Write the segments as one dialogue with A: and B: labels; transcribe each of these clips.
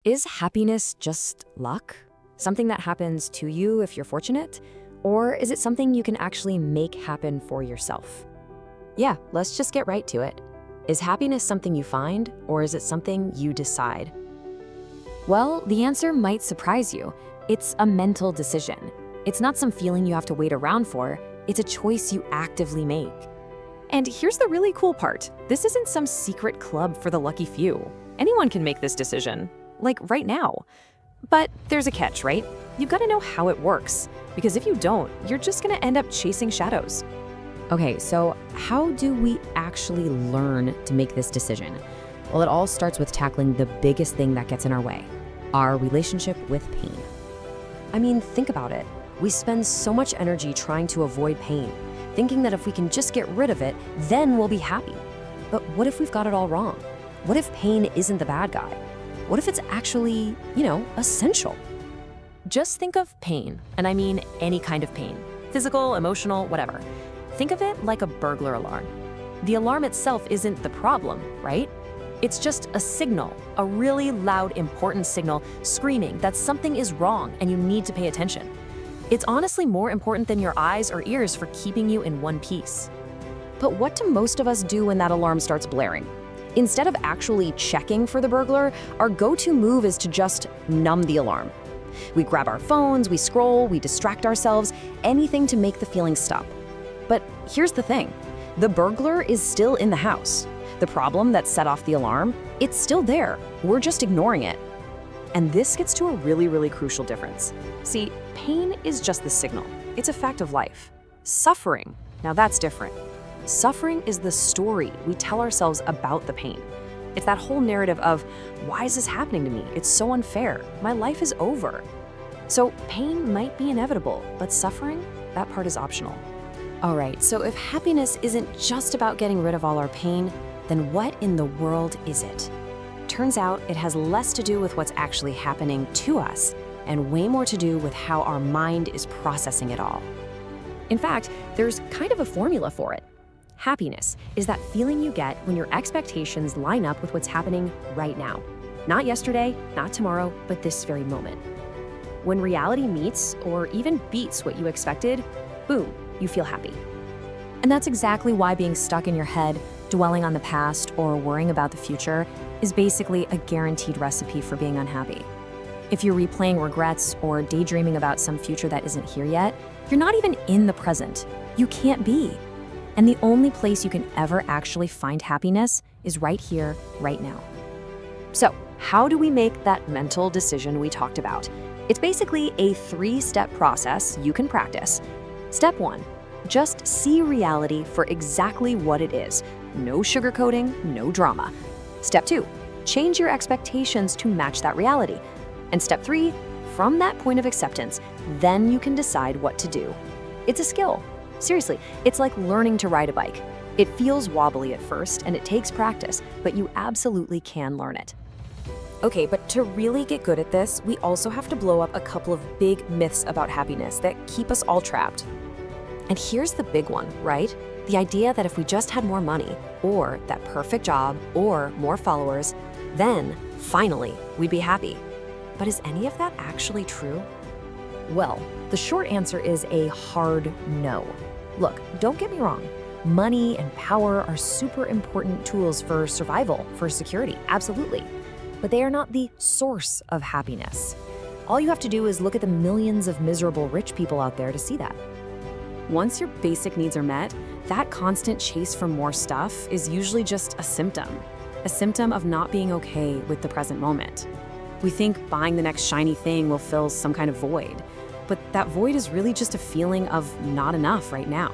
A: Is happiness just luck? Something that happens to you if you're fortunate? Or is it something you can actually make happen for yourself? Yeah, let's just get right to it. Is happiness something you find, or is it something you decide? Well, the answer might surprise you. It's a mental decision. It's not some feeling you have to wait around for. It's a choice you actively make. And here's the really cool part. This isn't some secret club for the lucky few. Anyone can make this decision, like right now. But there's a catch, right? You've got to know how it works, because if you don't, you're just going to end up chasing shadows. Okay, so how do we actually learn to make this decision? Well, it all starts with tackling the biggest thing that gets in our way, our relationship with pain. I mean, think about it. We spend so much energy trying to avoid pain, thinking that if we can just get rid of it, then we'll be happy. But what if we've got it all wrong? What if pain isn't the bad guy? What if it's actually, essential? Just think of pain, and I mean any kind of pain, physical, emotional, whatever. Think of it like a burglar alarm. The alarm itself isn't the problem, right? It's just a signal, a really loud, important signal screaming that something is wrong and you need to pay attention. It's honestly more important than your eyes or ears for keeping you in one piece. But what do most of us do when that alarm starts blaring? Instead of actually checking for the burglar, our go-to move is to just numb the alarm. We grab our phones, we scroll, we distract ourselves, anything to make the feeling stop. But here's the thing, the burglar is still in the house. The problem that set off the alarm, it's still there. We're just ignoring it. And this gets to a really, really crucial difference. See, pain is just the signal. It's a fact of life. Suffering, now that's different. Suffering is the story we tell ourselves about the pain. It's that whole narrative of, why is this happening to me? It's so unfair. My life is over. So pain might be inevitable, but suffering, that part is optional. All right, so if happiness isn't just about getting rid of all our pain, then what in the world is it? Turns out it has less to do with what's actually happening to us and way more to do with how our mind is processing it all. In fact, there's kind of a formula for it. Happiness is that feeling you get when your expectations line up with what's happening right now. Not yesterday, not tomorrow, but this very moment. When reality meets or even beats what you expected, boom, you feel happy. And that's exactly why being stuck in your head, dwelling on the past, or worrying about the future is basically a guaranteed recipe for being unhappy. If you're replaying regrets or daydreaming about some future that isn't here yet, you're not even in the present. You can't be. And the only place you can ever actually find happiness is right here, right now. So, how do we make that mental decision we talked about? It's basically a 3-step process you can practice. Step 1, just see reality for exactly what it is. No sugarcoating, no drama. Step 2, change your expectations to match that reality. And step 3, from that point of acceptance, then you can decide what to do. It's a skill. Seriously, it's like learning to ride a bike. It feels wobbly at first and it takes practice, but you absolutely can learn it. Okay, but to really get good at this, we also have to blow up a couple of big myths about happiness that keep us all trapped. And here's the big one, right? The idea that if we just had more money, or that perfect job, or more followers, then, finally, we'd be happy. But is any of that actually true? Well, the short answer is a hard no. Look, don't get me wrong. Money and power are super important tools for survival, for security, absolutely. But they are not the source of happiness. All you have to do is look at the millions of miserable rich people out there to see that. Once your basic needs are met, that constant chase for more stuff is usually just a symptom of not being okay with the present moment. We think buying the next shiny thing will fill some kind of void, but that void is really just a feeling of not enough right now.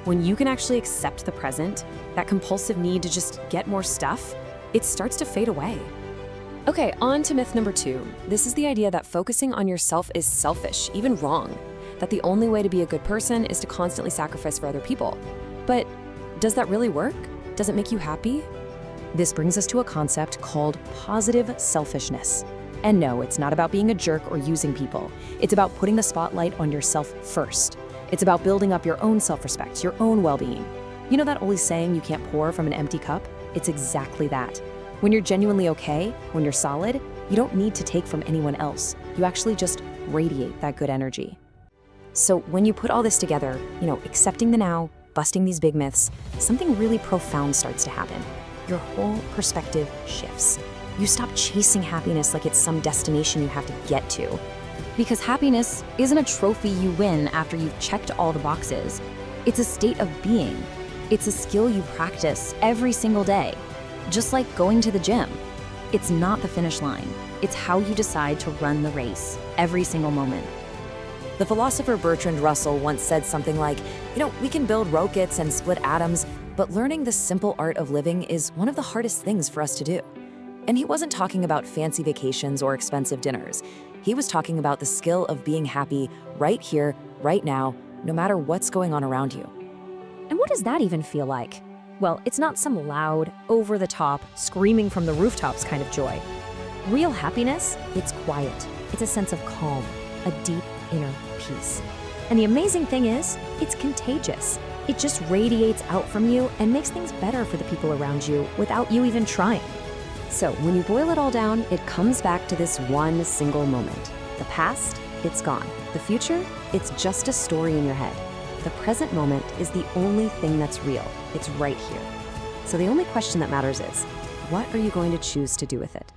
A: When you can actually accept the present, that compulsive need to just get more stuff, it starts to fade away. Okay, on to myth number 2. This is the idea that focusing on yourself is selfish, even wrong. That the only way to be a good person is to constantly sacrifice for other people. But does that really work? Does it make you happy? This brings us to a concept called positive selfishness. And no, it's not about being a jerk or using people. It's about putting the spotlight on yourself first. It's about building up your own self-respect, your own well-being. You know that old saying, you can't pour from an empty cup? It's exactly that. When you're genuinely okay, when you're solid, You don't need to take from anyone else. You actually just radiate that good energy. So when you put all this together, accepting the now, busting these big myths, something really profound starts to happen. Your whole perspective shifts. You stop chasing happiness like it's some destination you have to get to. Because happiness isn't a trophy you win after you've checked all the boxes. It's a state of being. It's a skill you practice every single day. Just like going to the gym. It's not the finish line. It's how you decide to run the race every single moment.
B: The philosopher Bertrand Russell once said something like, we can build rockets and split atoms, but learning the simple art of living is one of the hardest things for us to do. And he wasn't talking about fancy vacations or expensive dinners. He was talking about the skill of being happy right here, right now, no matter what's going on around you.
A: And what does that even feel like? Well, it's not some loud, over-the-top, screaming from the rooftops kind of joy. Real happiness, it's quiet. It's a sense of calm, a deep inner peace. And the amazing thing is, it's contagious. It just radiates out from you and makes things better for the people around you without you even trying. So when you boil it all down, it comes back to this one single moment. The past, it's gone. The future, it's just a story in your head. The present moment is the only thing that's real. It's right here. So the only question that matters is, what are you going to choose to do with it?